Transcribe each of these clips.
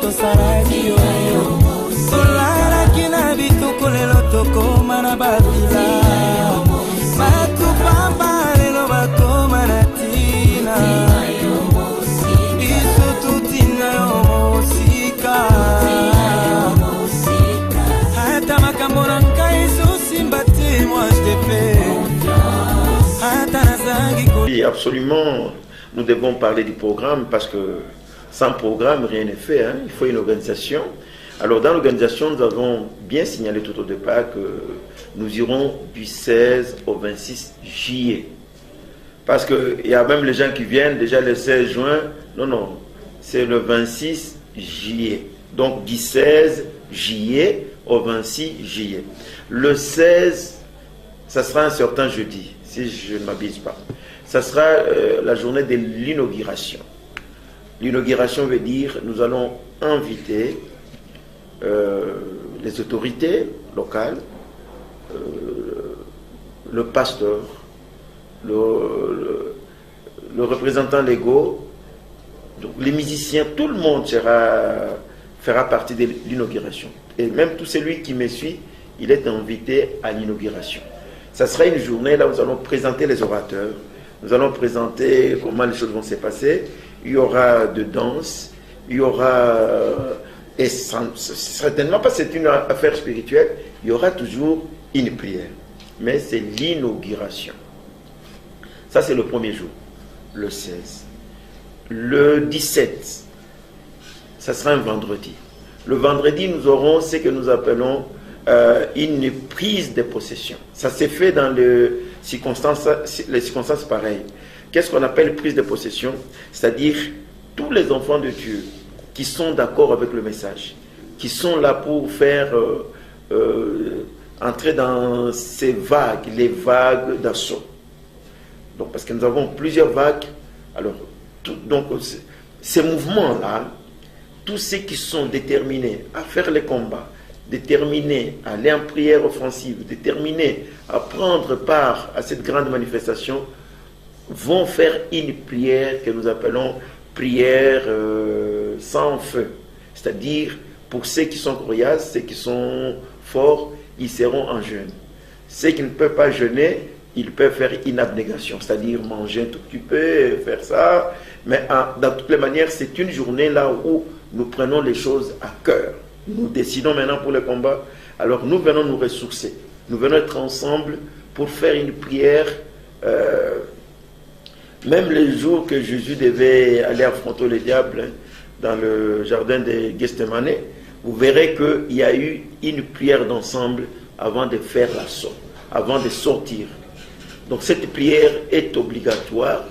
tosalaki yo tolalaki na bituku lelo tokoma na babila bato pamba lelo bakoma na tina biso tutina yo mosika hata makambo na ngai ezosimba te moi je te fais hata nazangi. Oui, absolument, nous devons parler du programme parce que sans programme, rien n'est fait, hein. Il faut une organisation. Alors dans l'organisation, nous avons bien signalé tout au départ que nous irons du 16 au 26 juillet. Parce qu'il y a même les gens qui viennent déjà le 16 juin. Non, non, c'est le 26 juillet. Donc du 16 juillet au 26 juillet. Le 16, ça sera un certain jeudi, si je ne m'abuse pas. Ça sera la journée de l'inauguration. L'inauguration veut dire nous allons inviter les autorités locales, le pasteur, le représentant légaux, donc les musiciens, tout le monde fera partie de l'inauguration. Et même tout celui qui me suit, il est invité à l'inauguration. Ça sera une journée là où nous allons présenter les orateurs, nous allons présenter comment les choses vont se passer. Il y aura de danse, il y aura, et certainement pas c'est une affaire spirituelle, il y aura toujours une prière. Mais c'est l'inauguration. Ça c'est le premier jour, le 16. Le 17, ça sera un vendredi. Le vendredi, nous aurons ce que nous appelons une prise de possession. Ça s'est fait dans les circonstances pareilles. Qu'est-ce qu'on appelle prise de possession? C'est-à-dire tous les enfants de Dieu qui sont d'accord avec le message, qui sont là pour faire entrer dans ces vagues, les vagues d'assaut. Donc parce que nous avons plusieurs vagues. Alors, donc ces mouvements-là, tous ceux qui sont déterminés à faire les combats, déterminés à aller en prière offensive, déterminés à prendre part à cette grande manifestation, vont faire une prière que nous appelons prière sans feu. C'est-à-dire, pour ceux qui sont coriaces, ceux qui sont forts, ils seront en jeûne. Ceux qui ne peuvent pas jeûner, ils peuvent faire une abnégation, c'est-à-dire manger un tout petit peu, faire ça. Mais dans toutes les manières, c'est une journée là où nous prenons les choses à cœur. Nous décidons maintenant pour le combat. Alors nous venons nous ressourcer. Nous venons être ensemble pour faire une prière. Même les jours que Jésus devait aller affronter le diable dans le jardin de Gethsémane, vous verrez qu'il y a eu une prière d'ensemble avant de faire l'assaut, avant de sortir. Donc cette prière est obligatoire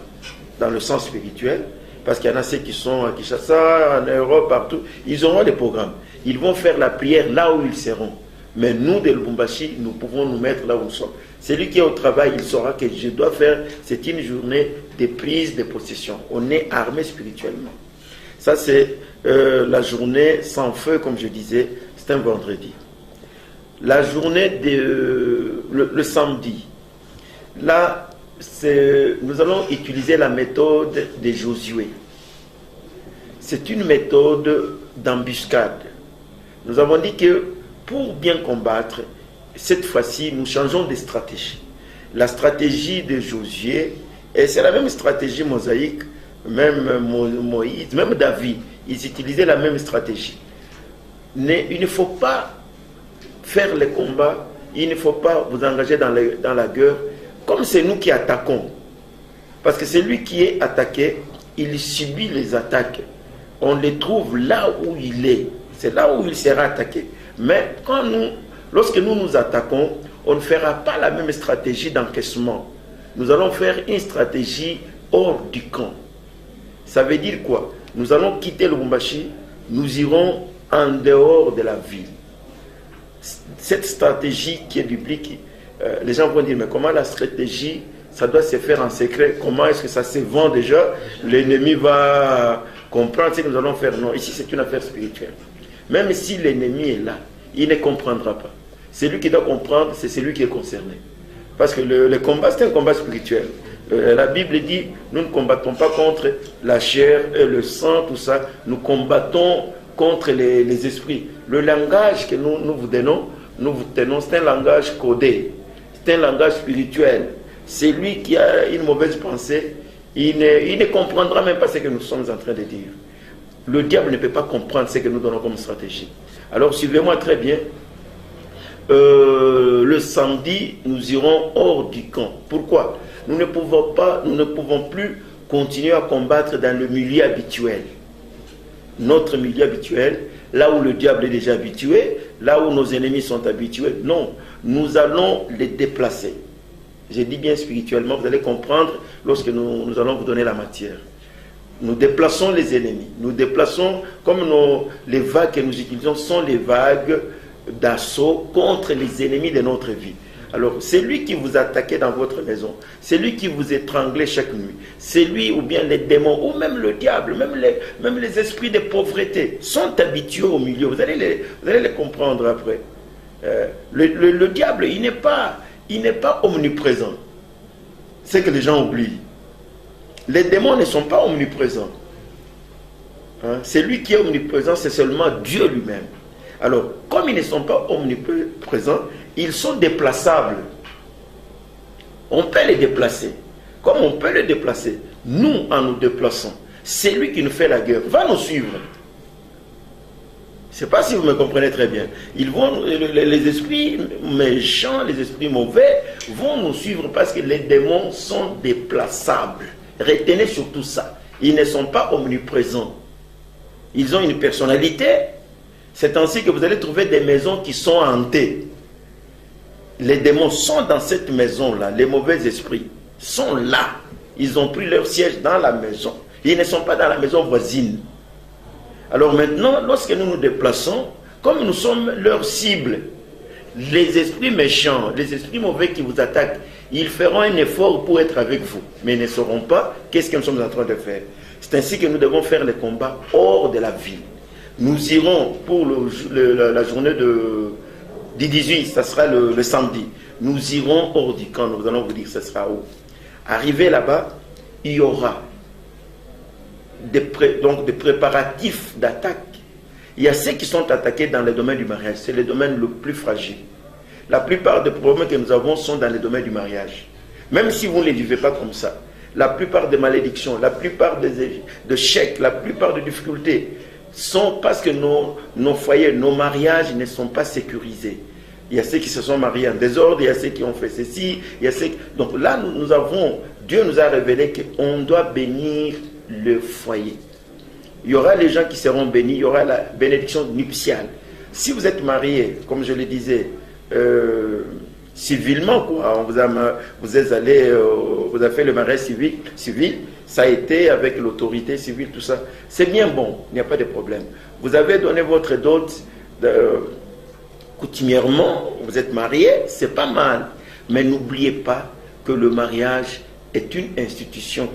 dans le sens spirituel, parce qu'il y en a ceux qui sont à Kinshasa, en Europe, partout, ils auront des programmes. Ils vont faire la prière là où ils seront. Mais nous, de Lubumbashi, nous pouvons nous mettre là où nous sommes. Celui qui est au travail, il saura que je dois faire, c'est une journée de prise de possession. On est armé spirituellement. Ça, c'est la journée sans feu, comme je disais, c'est un vendredi. La journée le samedi, là, nous allons utiliser la méthode de Josué. C'est une méthode d'embuscade. Nous avons dit que pour bien combattre, cette fois-ci, nous changeons de stratégie. La stratégie de Josué, et c'est la même stratégie mosaïque, même Moïse, même David, ils utilisaient la même stratégie. Il ne faut pas faire les combats, il ne faut pas vous engager dans la guerre, comme c'est nous qui attaquons. Parce que celui qui est attaqué, il subit les attaques. On les trouve là où il est. C'est là où il sera attaqué. Mais lorsque nous nous attaquons, on ne fera pas la même stratégie d'encaissement. Nous allons faire une stratégie hors du camp. Ça veut dire quoi? Nous allons quitter le Lubumbashi, nous irons en dehors de la ville. Cette stratégie qui est biblique, les gens vont dire, mais comment la stratégie, ça doit se faire en secret? Comment est-ce que ça se vend déjà? L'ennemi va comprendre ce que nous allons faire. Non, ici c'est une affaire spirituelle. Même si l'ennemi est là, il ne comprendra pas. Celui qui doit comprendre, c'est celui qui est concerné. Parce que le combat, c'est un combat spirituel. La Bible dit, nous ne combattons pas contre la chair et le sang, tout ça. Nous combattons contre les esprits. Le langage que nous vous tenons, c'est un langage codé, c'est un langage spirituel. C'est lui qui a une mauvaise pensée, il ne comprendra même pas ce que nous sommes en train de dire. Le diable ne peut pas comprendre ce que nous donnons comme stratégie. Alors suivez-moi très bien. Le samedi, nous irons hors du camp. Pourquoi? Nous ne pouvons plus continuer à combattre dans le milieu habituel. Notre milieu habituel, là où le diable est déjà habitué, là où nos ennemis sont habitués. Non, nous allons les déplacer. J'ai dit bien spirituellement, vous allez comprendre lorsque nous allons vous donner la matière. Nous déplaçons les ennemis. Nous déplaçons, comme les vagues que nous utilisons sont les vagues d'assaut contre les ennemis de notre vie. Alors, c'est lui qui vous attaquait dans votre maison, c'est lui qui vous étranglait chaque nuit, c'est lui ou bien les démons, ou même le diable, même les esprits de pauvreté sont habitués au milieu. Vous allez les comprendre après. Le diable, il n'est pas omniprésent. C'est que les gens oublient. Les démons ne sont pas omniprésents. Hein? C'est lui qui est omniprésent, c'est seulement Dieu lui-même. Alors, comme ils ne sont pas omniprésents, ils sont déplaçables. On peut les déplacer. Comme on peut les déplacer, nous, en nous déplaçant, c'est lui qui nous fait la guerre. Va nous suivre. Je ne sais pas si vous me comprenez très bien. Les esprits méchants, les esprits mauvais vont nous suivre parce que les démons sont déplaçables. Retenez surtout ça. Ils ne sont pas omniprésents. Ils ont une personnalité. C'est ainsi que vous allez trouver des maisons qui sont hantées. Les démons sont dans cette maison-là. Les mauvais esprits sont là. Ils ont pris leur siège dans la maison. Ils ne sont pas dans la maison voisine. Alors maintenant, lorsque nous nous déplaçons, comme nous sommes leur cible, les esprits méchants, les esprits mauvais qui vous attaquent, ils feront un effort pour être avec vous. Mais ils ne sauront pas qu'est-ce que nous sommes en train de faire. C'est ainsi que nous devons faire les combats hors de la ville. Nous irons pour la journée du 18, ça sera le samedi. Nous irons hors du camp, nous allons vous dire ce sera où. Arrivé là-bas, il y aura des préparatifs d'attaque. Il y a ceux qui sont attaqués dans le domaine du mariage, c'est le domaine le plus fragile. La plupart des problèmes que nous avons sont dans le domaine du mariage. Même si vous ne les vivez pas comme ça, la plupart des malédictions, la plupart des chèques, la plupart des difficultés sont parce que nos foyers, nos mariages ne sont pas sécurisés. Il y a ceux qui se sont mariés en désordre, il y a ceux qui ont fait ceci, il y a ceux... Donc là, Dieu nous a révélé qu'on doit bénir le foyer. Il y aura les gens qui seront bénis, il y aura la bénédiction nuptiale. Si vous êtes marié, comme je le disais, civilement, quoi, vous avez fait le mariage civil, ça a été avec l'autorité civile, tout ça. C'est bien bon, il n'y a pas de problème. Vous avez donné votre dot coutumièrement, vous êtes marié, c'est pas mal. Mais n'oubliez pas que le mariage est une institution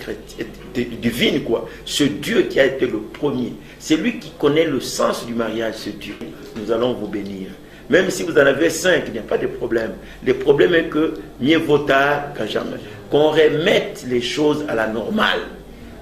divine, quoi. Ce Dieu qui a été le premier, c'est lui qui connaît le sens du mariage, ce Dieu. Nous allons vous bénir. Même si vous en avez 5, il n'y a pas de problème. Le problème est que mieux vaut tard qu'à jamais. Qu'on remette les choses à la normale.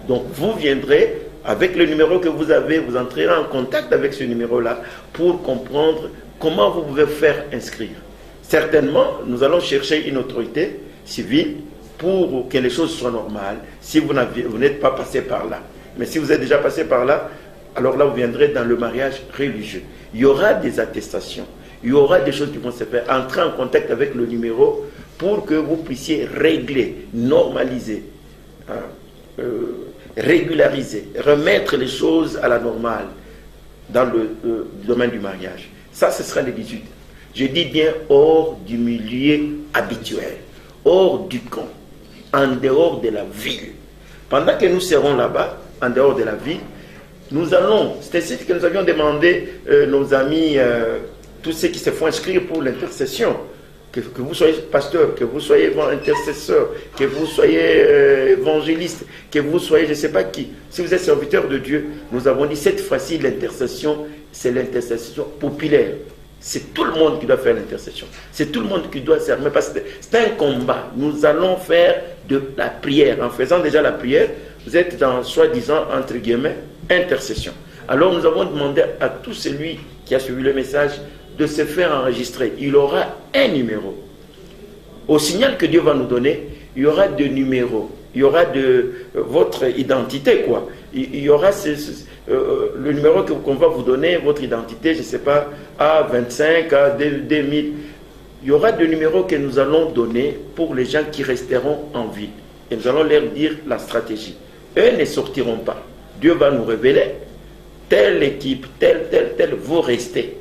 Donc vous viendrez avec le numéro que vous avez, vous entrerez en contact avec ce numéro-là pour comprendre comment vous pouvez faire inscrire. Certainement, nous allons chercher une autorité civile pour que les choses soient normales, si vous n'êtes pas passé par là. Mais si vous êtes déjà passé par là, alors là, vous viendrez dans le mariage religieux. Il y aura des attestations, il y aura des choses qui vont se faire. Entrez en contact avec le numéro pour que vous puissiez régler, normaliser, régulariser, remettre les choses à la normale dans le domaine du mariage. Ça, ce sera le 18. Je dis bien hors du milieu habituel, hors du camp, en dehors de la ville. Pendant que nous serons là-bas, en dehors de la ville, nous allons, c'est ainsi que nous avions demandé nos amis, tous ceux qui se font inscrire pour l'intercession, que vous soyez pasteur, que vous soyez intercesseur, que vous soyez évangéliste, que vous soyez je ne sais pas qui. Si vous êtes serviteur de Dieu, nous avons dit cette fois-ci l'intercession, c'est l'intercession populaire. C'est tout le monde qui doit faire l'intercession. C'est tout le monde qui doit servir. Parce que c'est un combat. Nous allons faire de la prière. En faisant déjà la prière, vous êtes dans, soi-disant, entre guillemets, intercession. Alors nous avons demandé à tout celui qui a suivi le message de se faire enregistrer. Il aura un numéro. Au signal que Dieu va nous donner, il y aura deux numéros. Il y aura de votre identité, quoi. Il y aura le numéro qu'on va vous donner, votre identité, je ne sais pas, A25, A2000. Il y aura deux numéros que nous allons donner pour les gens qui resteront en vie. Et nous allons leur dire la stratégie. Eux ne sortiront pas. Dieu va nous révéler telle équipe, telle, vous restez.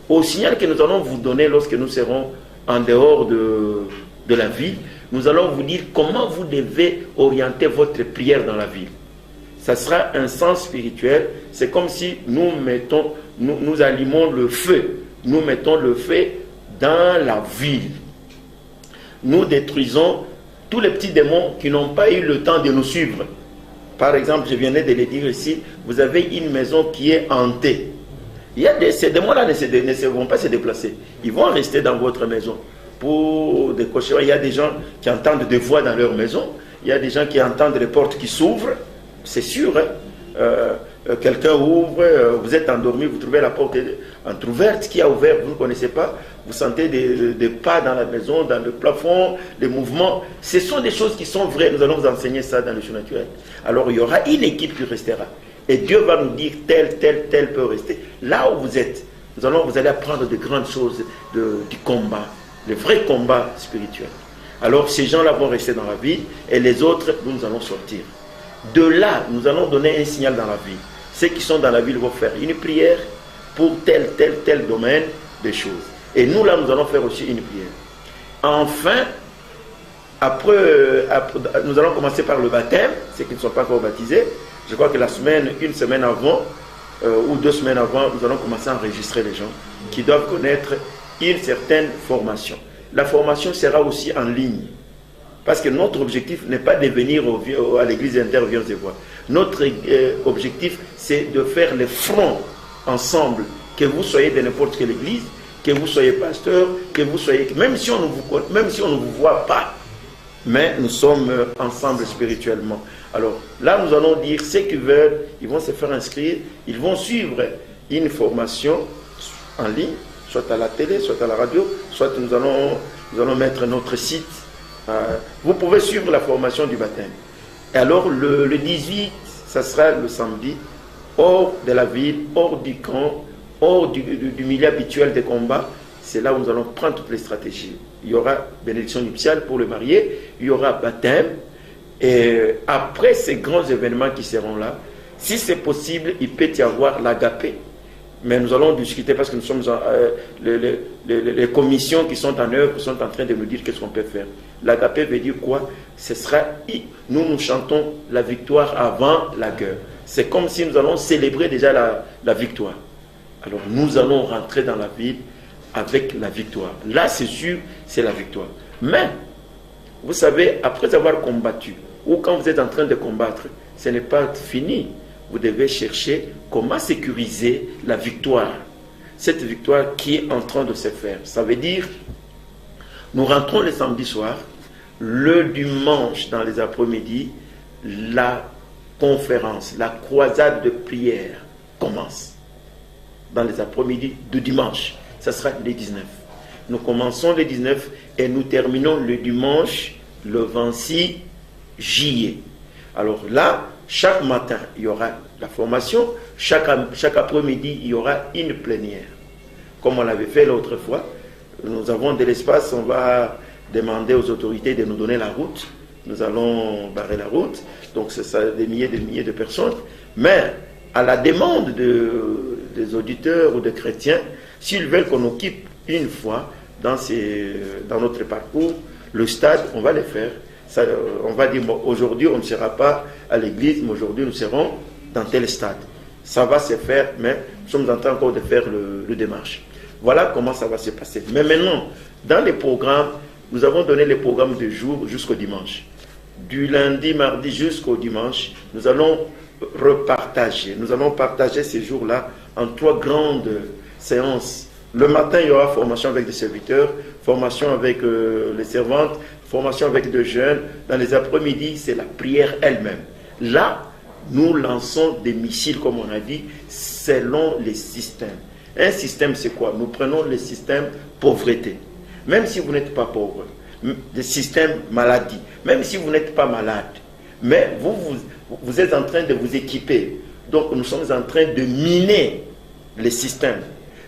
Au signal que nous allons vous donner lorsque nous serons en dehors de la ville, nous allons vous dire comment vous devez orienter votre prière dans la ville. Ça sera un sens spirituel. C'est comme si nous allumons le feu. Nous mettons le feu dans la ville. Nous détruisons tous les petits démons qui n'ont pas eu le temps de nous suivre. Par exemple, je venais de le dire ici, vous avez une maison qui est hantée. Ces démons-là ne vont pas se déplacer. Ils vont rester dans votre maison. Pour décocher, il y a des gens qui entendent des voix dans leur maison. Il y a des gens qui entendent les portes qui s'ouvrent. C'est sûr, hein? Quelqu'un ouvre, vous êtes endormi, vous trouvez la porte entrouverte qui a ouvert, vous ne connaissez pas. Vous sentez des pas dans la maison, dans le plafond, des mouvements. Ce sont des choses qui sont vraies. Nous allons vous enseigner ça dans le surnaturel. Alors il y aura une équipe qui restera. Et Dieu va nous dire tel peut rester. Là où vous êtes, vous allez apprendre de grandes choses du combat, le vrai combat spirituel. Alors ces gens-là vont rester dans la ville et les autres, nous allons sortir. De là, nous allons donner un signal dans la ville. Ceux qui sont dans la ville vont faire une prière pour tel domaine de choses. Et nous, là, nous allons faire aussi une prière. Enfin, après, nous allons commencer par le baptême, ceux qui ne sont pas encore baptisés. Je crois que une semaine avant, ou 2 semaines avant, nous allons commencer à enregistrer les gens qui doivent connaître une certaine formation. La formation sera aussi en ligne. Parce que notre objectif n'est pas de venir à l'église interviews et voir. Notre objectif, c'est de faire le front ensemble. Que vous soyez de n'importe quelle église, que vous soyez pasteur, que vous soyez... Même si on ne vous voit pas, mais nous sommes ensemble spirituellement. Alors là, nous allons dire, ceux qui veulent, ils vont se faire inscrire, ils vont suivre une formation en ligne, soit à la télé, soit à la radio, soit nous allons mettre notre site. Vous pouvez suivre la formation du baptême. Et alors le 18, ça sera le samedi, hors de la ville, hors du camp, hors du milieu habituel des combats. C'est là où nous allons prendre toutes les stratégies. Il y aura bénédiction nuptiale pour le marié, il y aura baptême. Et après ces grands événements qui seront là, si c'est possible, il peut y avoir l'agapé. Mais nous allons discuter parce que nous sommes les commissions qui sont en œuvre sont en train de nous dire qu'est-ce qu'on peut faire. L'agapé veut dire quoi? Ce sera, nous chantons la victoire avant la guerre. C'est comme si nous allons célébrer déjà la victoire. Alors nous allons rentrer dans la ville avec la victoire. Là, c'est sûr, c'est la victoire. Mais, vous savez, après avoir combattu, ou quand vous êtes en train de combattre, ce n'est pas fini. Vous devez chercher comment sécuriser la victoire. Cette victoire qui est en train de se faire. Ça veut dire, nous rentrons le samedi soir, le dimanche dans les après-midi, la conférence, la croisade de prière commence. Dans les après-midi de dimanche. Ça sera le 19. Nous commençons le 19 et nous terminons le dimanche, le 26 juillet. Alors là, chaque matin, il y aura la formation. Chaque après-midi, il y aura une plénière. Comme on l'avait fait l'autre fois, nous avons de l'espace, on va demander aux autorités de nous donner la route. Nous allons barrer la route. Donc, c'est ça, des milliers de personnes. Mais, à la demande des auditeurs ou des chrétiens, s'ils veulent qu'on occupe une fois dans notre parcours, le stade, on va le faire. Ça, on va dire, bon, aujourd'hui on ne sera pas à l'église, mais aujourd'hui nous serons dans tel stade. Ça va se faire, mais nous sommes en train encore de faire le démarche. Voilà comment ça va se passer. Mais maintenant, dans les programmes, nous avons donné les programmes de jour jusqu'au dimanche. Du lundi, mardi jusqu'au dimanche, nous allons repartager. Nous allons partager ces jours-là en 3 grandes séances. Le matin, il y aura formation avec des serviteurs, formation avec les servantes, formation avec des jeunes. Dans les après-midi, c'est la prière elle-même. Là, nous lançons des missiles, comme on a dit, selon les systèmes. Un système, c'est quoi? Nous prenons le système pauvreté. Même si vous n'êtes pas pauvre, le système maladie, même si vous n'êtes pas malade, mais vous êtes en train de vous équiper. Donc nous sommes en train de miner les systèmes.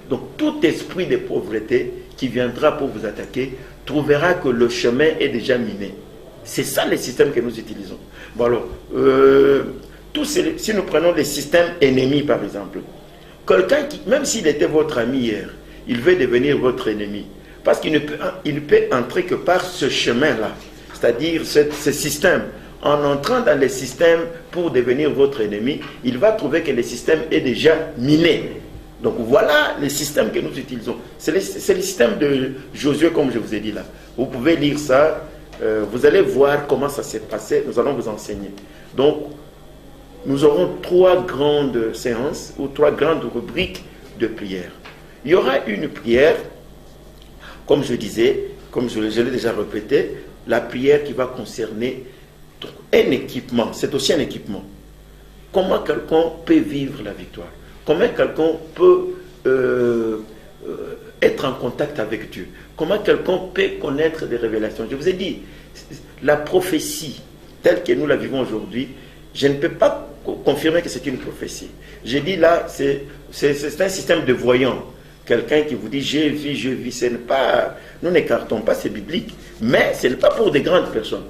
Donc tout esprit de pauvreté qui viendra pour vous attaquer trouvera que le chemin est déjà miné. C'est ça le système que nous utilisons. Bon alors, si nous prenons les systèmes ennemis par exemple, quelqu'un qui, même s'il était votre ami hier, il veut devenir votre ennemi. Parce qu'il ne peut entrer que par ce chemin-là. C'est-à-dire ce système. En entrant dans le système pour devenir votre ennemi, il va trouver que le système est déjà miné. Donc voilà le système que nous utilisons. C'est le système de Josué, comme je vous ai dit là. Vous pouvez lire ça. Vous allez voir comment ça s'est passé. Nous allons vous enseigner. Donc, nous aurons 3 grandes séances ou 3 grandes rubriques de prière. Il y aura une prière, comme je disais, comme je l'ai déjà répété, la prière qui va concerner un équipement. C'est aussi un équipement. Comment quelqu'un peut vivre la victoire? Comment quelqu'un peut être en contact avec Dieu? Comment quelqu'un peut connaître des révélations? Je vous ai dit, la prophétie, telle que nous la vivons aujourd'hui, je ne peux pas confirmer que c'est une prophétie. J'ai dit là, c'est un système de voyants. Quelqu'un qui vous dit, j'ai vu, ce n'est pas... Nous n'écartons pas, c'est biblique, mais ce n'est pas pour des grandes personnes.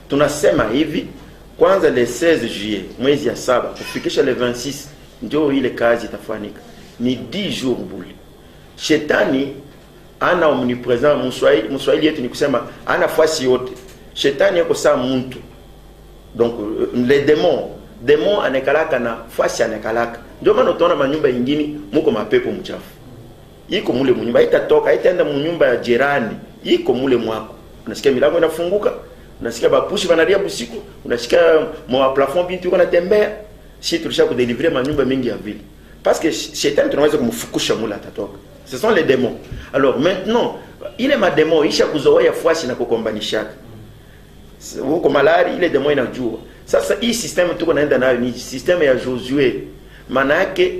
Tunasema hivi, kwanza le 16 juillet, mwezi ya 7, kufikisha le 26, ndio ile kazi itafanyika. Ni 10 jours buli. Shetani ana omnipresent, Mswahili yetu ni kusema ana fasi yote. Shetani yuko saa mtu. Donc les démons anekalaka na fasi anekalaka. Ndio maana utaona manyumba nyingine muko mapepo mchafu. Iko mule munyumba, itatoka itaenda munyumba ya jirani, iko mule mwako. Unasikia milango inafunguka, unasikia bapushi banalia busiku, unasikia mwa plafond bintu yuko natembea. Si tulisha kudélivrer manyumba mingi ya vile. Parce que Shetani tunaweza kumfukusha mule atatoka. Ce sont les démons. Alors maintenant, ile mademo isha kuzoea fasi na kukombanishaka. Huko malari ile demo inajua. Sasa hii system tuko naenda nayo ni system ya Josué. Maana yake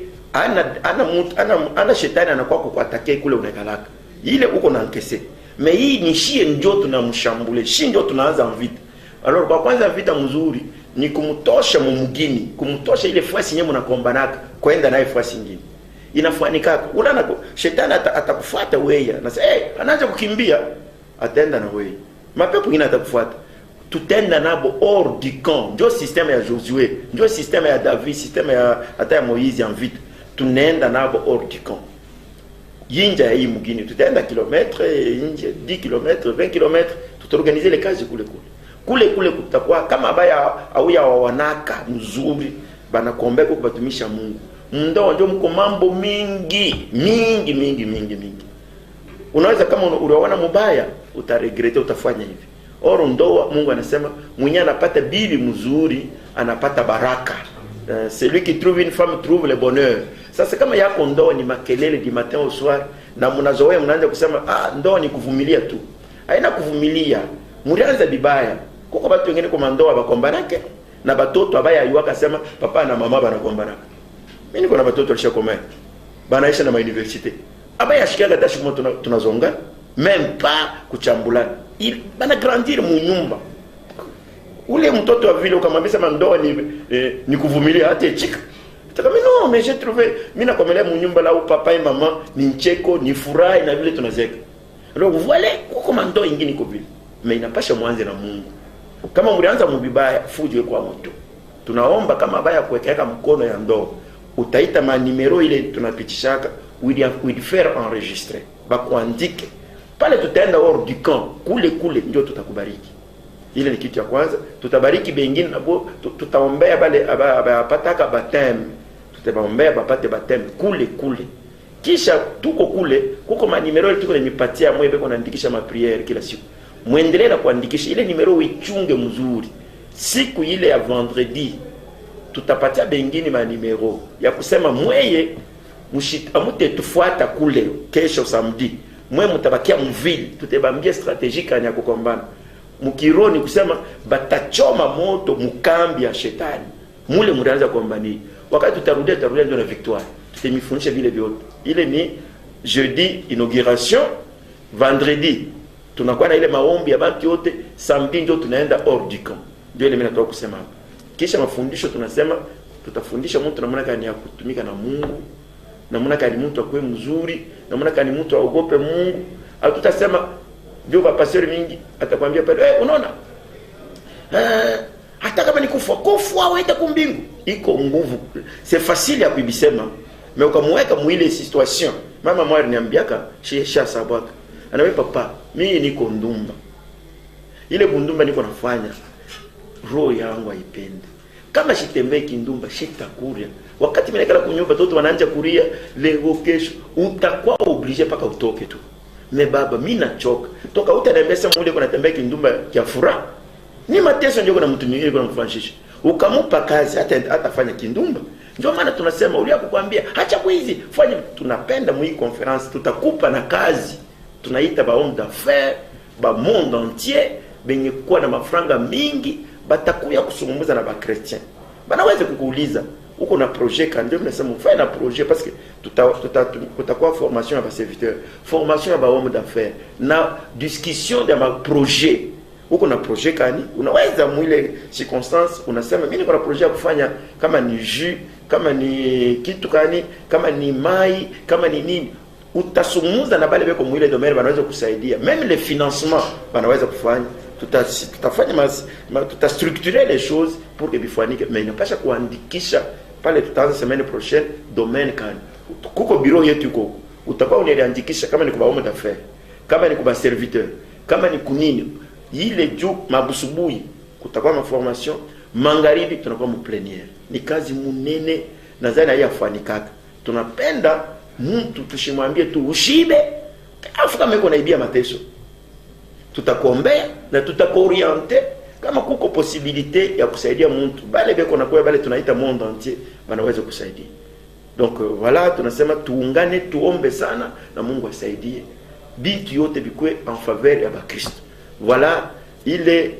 ana shetani anakuwa kukuatake kule unakalaka. Ile uko na nkese. Mais hii ni shie ndio tunamshambule. Shie ndio tunaanza vita. Alors kwa kwanza vita mzuri ni kumtosha mumugini, kumtosha ile fasi yenyewe mnakombanaka kwenda naye fasi nyingine. Inafanika unaona shetani atakufuata wewe na sasa anaanza kukimbia atenda na wewe mapepo mengine atakufuata tutenda nabo hors du camp. Ndio système ya Josué, ndio système ya David, système ya hata ya Moïse en vite, tunaenda nabo hors du camp. Yinja hii mugini tutaenda kilomètre nje 10 km 20 km, tutaorganiser les kazi kule kutakuwa kama baya au ya wanaka mzuri banakombeka kubatumisha Mungu. Ndio ndio mko mambo mingi. Unaweza kama unaona mubaya utaregrete, utafanya hivi. Oro ndoa Mungu anasema mwenye anapata bibi mzuri anapata baraka. Celui qui trouve une femme trouve le bonheur. Sasa kama yako ndoa ni makelele du matin au soir na mnazoea mnaanza kusema ndoa ni kuvumilia tu. Haina kuvumilia. Mlianza bibaya. Kuko watu wengine kwa ndoa bakombanake na batoto abaya yuaka sema papa na mama banakombanaka. Mimi niko na watoto walishakomea. Banaisha na universite. Abaya shikaga tashi moto tunazonga même pas kuchambulana. Bana grandir mu nyumba. Ule mtoto wa vile ukamwambia sema ndoa ni kuvumilia hata chika. Tukamwambia non, mais j'ai trouvé mimi nakomelea mu nyumba la papa et maman ni ncheko, ni furaha na vile tunazeka. Alors voilà kuko ndoa nyingine iko vile. Mais inapasha mwanze na Mungu. Kama mlianza mbibaya fujwe kwa moto. Tunaomba kama baya kuwekeka mkono ya ndoa. Utaita manimero ile tunapitishaka will faire enregistrer bakuandike pale, tutaenda hors du camp kule ndio tutakubariki. Ile ni kitu ya kwanza. Tutabariki bengine nabo, tutaombea bale abapataka batem, tutaombea bapate batem kule. Kisha tuko kule kuko manimero ile tuko nipatia mwebe kwa kuandikisha ma prière kila siku. Muendelee na kuandikisha ile nimero, uichunge mzuri. Siku ile ya vendredi tutapatia bengine manimero ya kusema mweye amute tufuata kule kesho samedi. Mwe mutabakia mvili, tutebambia strategique ya kukombana. Mukironi kusema batachoma moto mukambi ya shetani. mule mtaanza kuombani. Wakati tutarudia ndio na victoire. Tutemifundisha vile vyote. Ile ni jeudi inauguration, vendredi tunakuwa na ile maombi ya watu wote, samedi ndio tunaenda hors du camp. Ndio ile mimi nataka kusema. Kisha mafundisho tunasema tutafundisha mtu namna gani ya kutumika na Mungu, namna gani mtu akue mzuri, namna gani mtu aogope Mungu. Hatutasema ndio kwa pastor mingi atakwambia pale unaona? Hata kama ni kufa au enda kumbingu, iko nguvu. C'est facile ya kubisema, mais ukamweka muile situation. Mama mwa aliniambiaka shisha sabaka. Anawe papa, mimi niko ndumba. Ile bundumba niko nafanya roho yangu haipende. Kama shitembee kindumba shitakuria. Wakati mimi nakala kunyumba watoto wanaanza kuria leo kesho, utakuwa obligé paka utoke tu. Me baba mimi nachoka. Toka utanembesa mule kuna tembea kindumba ya furaha. Ni mateso ndio kuna mtu mwingine kuna mfanishisha. Ukamupa kazi atafanya kindumba. Ndio maana tunasema ulia kukwambia acha kuizi fanya. Tunapenda mwi conference tutakupa na kazi. Tunaita ba homme d'affaires, ba monde entier, benye kuwa na mafranga mingi, batakuya kusungumuza na ba chrétien. Banaweza kukuuliza uko na projet quand ndio mnasema ufanye na projet parce que tutakuwa formation ya ba serviteur, formation ya ba homme d'affaires, na discussion de ma projet. Uko na projet kani unaweza mwile circonstance unasema mimi niko na projet ya kufanya kama ni jus, kama ni kitu kani, kama ni mai, kama ni nini, utasumuza na bale beko mwile domaine banaweza kusaidia. Même le financement banaweza kufanya. Tutafanya tutastructurer les choses pour que bifanike, mais inapasha kuandikisha pale tutaanza semaine prochaine domaine kani. Kuko bureau yetu huko. Utakuwa unaandikisha kama ni kwa homme d'affaires, kama ni kwa serviteur, kama ni kunini. Ile juu mabusubuhi kutakuwa ma formation, mangaribi tunakuwa mu plénière. Ni kazi munene na zana yafanikaka. Tunapenda mtu tushimwambie tu ushibe, afu kama uko naibia mateso. Tutakuombea na tutakuorienter kama kuko possibilité ya kusaidia mtu. Bale beko na kwa bale tunaita monde entier banaweza kusaidia. Donc voilà, tunasema tuungane tuombe sana na Mungu asaidie. Bitu yote bikwe en faveur ya Bakristo. Voilà, ile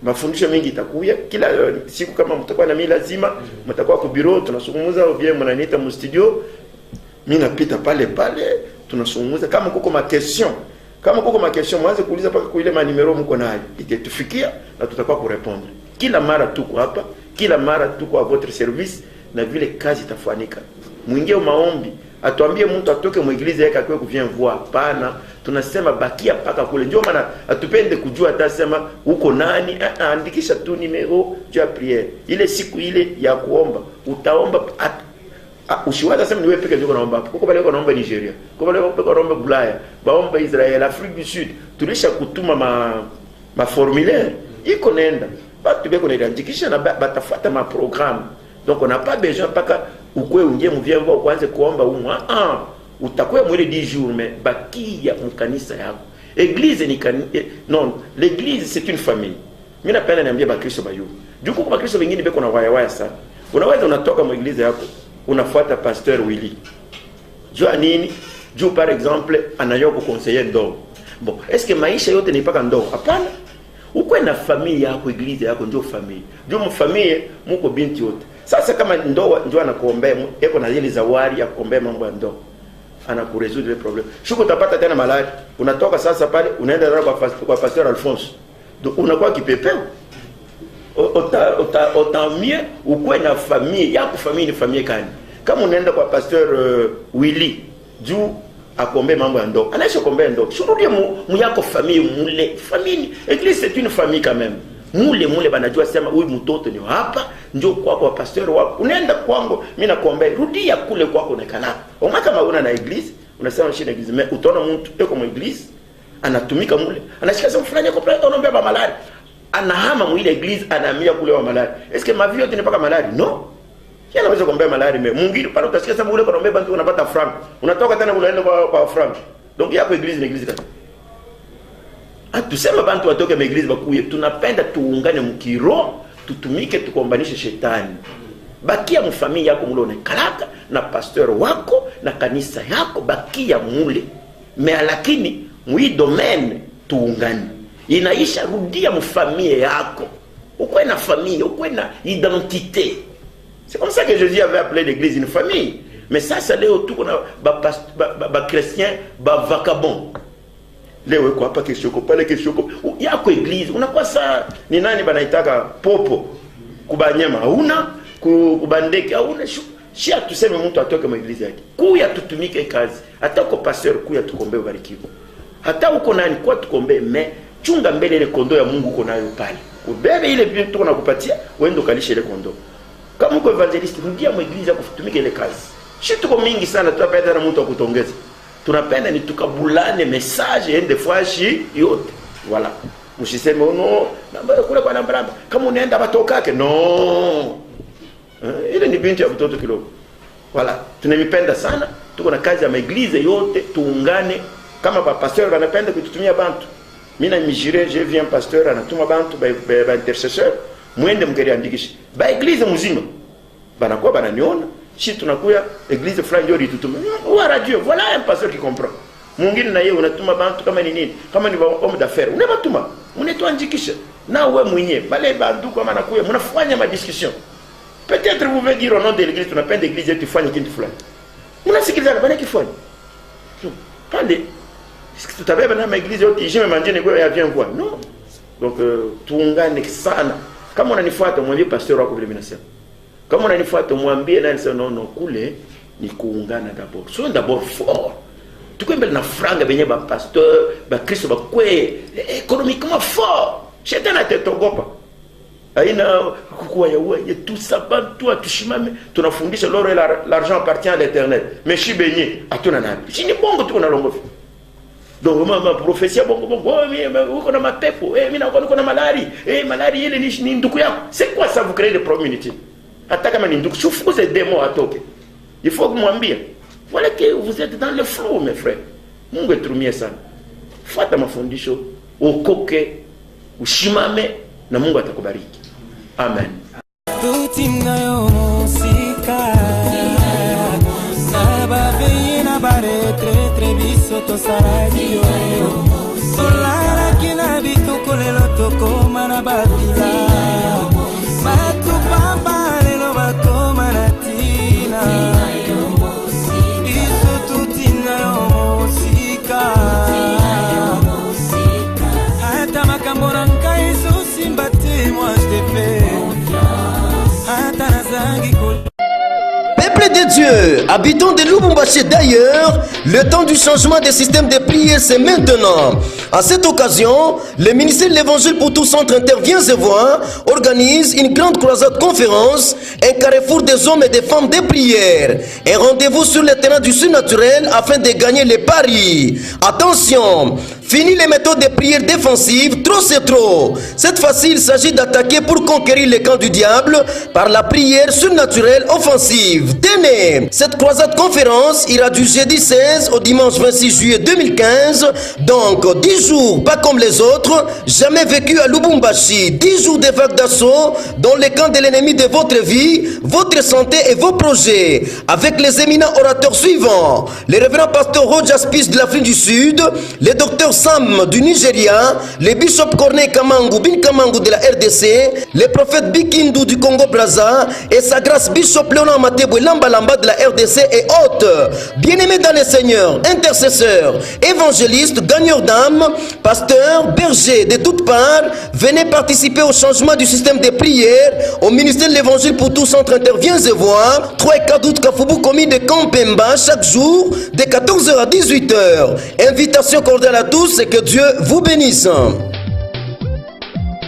mafundisho mengi itakuya kila siku. Kama mtakuwa na mimi lazima mtakuwa kwa bureau tunazungumza, au bien mnaniita mu studio, mimi napita pale tunazungumza. Kama kuko ma question mwanze kuuliza paka kwa ile ma numero mko nayo itatufikia na tutakuwa ku répondre. Kila mara tuko hapa, kila mara tuko à votre service, na vile kazi itafanyika. Mwingie maombi, atuambie mtu atoke mu eglise yake akwe kuvien voir pana. Tunasema bakia paka kule. Ndio maana atupende kujua atasema uko nani, andikisha tu numero ya prière. Ile siku ile ya kuomba utaomba usiwaza sema niwe peke ndio naomba. Uko bale naomba Nigeria, uko bale naomba Bulaya, baomba Israel, Afrique du Sud. Tulisha kutuma ma formulaire iko nenda. Batu beko naandikisha na batafuata ma programme. Donc on n'a pas besoin paka ukwe ungie mvien voir kwanza kuomba utakuwa mwele 10 jours, mais bakia mkanisa yako. Église ni non, l'église c'est une famille. Mimi napenda niambie Bakristo bayu. Juko kwa Bakristo wengine beko na waya sana. Unaweza unatoka mu eglise yako, unafuata pasteur Willy. Jua nini? Juu par exemple anayo kukonseiller ndo. Bon, est-ce que maisha yote ni paka ndo? Hapana. Ukwe na familia yako, eglise yako ndio familia. Juu mfamilia mko binti yote. Sasa kama ndo ndio anakuombea, eko na ile zawadi ya kuombea mambo ya ndo, anakuresoudre le problème. Shuko utapata tena maladi, unatoka sasa pale unaenda kwa pasteur Alphonse. Donc unakuwa kipepeo. Autant mieux ukwe na famille yako. Famille ni famille kani. Kama unaenda kwa pasteur Willy juu akombe mambo ya ndo, anaisha kuombea ndo, shurudie mu yako famille mule. Famille, église c'est une famille quand même. Mule banajua sema huyu mtoto ni hapa ndio kwako pastor wako. Unaenda kwangu mimi nakuombea, rudia kule kwako nekana. Oma kama una na eglise, unasema shida eglise, mais utaona mtu yuko mu eglise anatumika mule, anashika sema fulani yako pale anaombea ba malari, anahama mu ile eglise anahamia kule wa malari. Est-ce que ma vie yote ni paka malari? No. Yeye anaweza kuombea malari, mais mwingine pale utasikia sema ule anaombea bantu unapata franc, unatoka tena unaenda kwa franc. Donc yako eglise ni eglise kati. Tusema bantu watoke maeglise bakuye. Tunapenda tuungane mkiro, tutumike tukombanishe shetani. Bakia mfamilia yako mule unekalaka na pasteur wako na kanisa yako, bakia mule. Mais lakini mwi domaine tuungane. Inaisha rudia mfamilia yako. Ukwe une famille, une identité. C'est comme ça que Jésus avait appelé l'église une famille. Mais ça, c'est là autour qu'on a chrétien, vagabond. Là, quoi, pas question, pas les questions. Il y a quoi église? On a quoi ça? Ni nani banaitaka popo. Kubanyama hauna, kubandeke hauna. Shia tuseme mtu atoke mu église yake. Kuya tutumike kazi. Hata uko pasteur kuya tukombe ubarikiwe. Hata uko nani kwa tukombe mais chunga mbele ile kondo ya Mungu uko nayo pale. Ubebe ile vitu tuko nakupatia, uende ukalishe ile kondo. Kama uko evangelist, ndia mu église yako kutumika ile kazi. Shi tuko mingi sana tunapenda na mtu akutongeza. Tunapenda ni tukabulane message ende fwashi yote. Voilà. Msiseme no, namba kule kwa namba. Kama unaenda batokake no. Ile ni binti ya mtoto kidogo. Voilà, tunamipenda sana, tuko na kazi ya maeglize yote, tuungane kama ba pasteur wanapenda kututumia bantu. Mimi na mijire, je viens pasteur anatuma bantu ba intercesseur, mwende mkeriandikisha. Ba eglise mzima. Banakuwa bananiona, si tunakuya eglise fulani ndio litutuma. Wa radio, voilà un pasteur qui comprend. Mwingine na yeye unatuma bantu kama ni nini? Kama ni homme d'affaires, unabatuma. Mnetoandikisha. Na wewe mwenyewe, bale bantu kama nakuya, mnafanya ma discussion. Peut-être vous pouvez dire au nom de l'église, tu n'as pas d'église, tu fais une fleur. On a ce qu'il y a, qui font. Attendez, est-ce que tu avais dans l'église, je me mangeais, il vient voir. Non. Donc, tout le monde est sana. Comme on a une fois, mon vieux pasteur a couvert le comme on a une fois, mon bien, non, non, coulé, ni koungana d'abord. Soyons d'abord forts. Tout comme na franga, venir ba pasteur, ba Christ, ba quoi, économiquement fort. J'ai dans la tête au gopa. Aina kukua ya uwe tout ça bantu atushimame tunafundisha loro l'argent appartient à l'Éternel mais shi benye atuna nabi shi ni bongo tuko na longo donc mama prophétie bongo oh mimi uko na mapepo mimi na uko na malari malari ile ni nduku yako c'est quoi ça vous créez des problèmes inutiles hata kama ni nduku shufukuze ces démons atoke il faut que mwambie voilà que vous êtes dans le flou mes frères Mungu eturumie sana fuata mafundisho ukoke ushimame na Mungu atakubariki. Amen. Peuple de Dieu, habitants de Lubumbashi d'ailleurs, le temps du changement des systèmes de prière c'est maintenant. À cette occasion, le ministère de l'Évangile pour tout centre intervient et voix, organise une grande croisade conférence, un carrefour des hommes et des femmes de prière, un rendez-vous sur le terrain du surnaturel afin de gagner les paris. Attention, fini les méthodes de prière défensive, trop c'est trop. Cette fois-ci, il s'agit d'attaquer pour conquérir le camp du diable par la prière surnaturelle offensive. Tenez, cette croisade conférence ira du jeudi 16 au dimanche 26 juillet 2015, donc 10 jours, pas comme les autres, jamais vécu à Lubumbashi, 10 jours de vagues d'assaut dans le camp de l'ennemi de votre vie, votre santé et vos projets, avec les éminents orateurs suivants, le révérend pasteur Roger Spies de l'Afrique du Sud, le docteur Sam du Nigeria, le bishop Corneille Kamangu Bin Kamangu de la RDC, le prophète Bikindu du Congo-Brazza et sa grâce bishop Léonard Matebwe Lamba Lamba de la RDC et autres. Bien-aimés dans le Seigneur, intercesseurs, évangélistes, gagneurs d'âmes, pasteurs, bergers de toutes parts, venez participer au changement du système de prière au ministère de l'Évangile pour tout centre intervient et voir 3 et 4 août Kafubu commune de Kampemba chaque jour de 14h à 18h. Invitation cordiale à tous et que Dieu vous bénisse.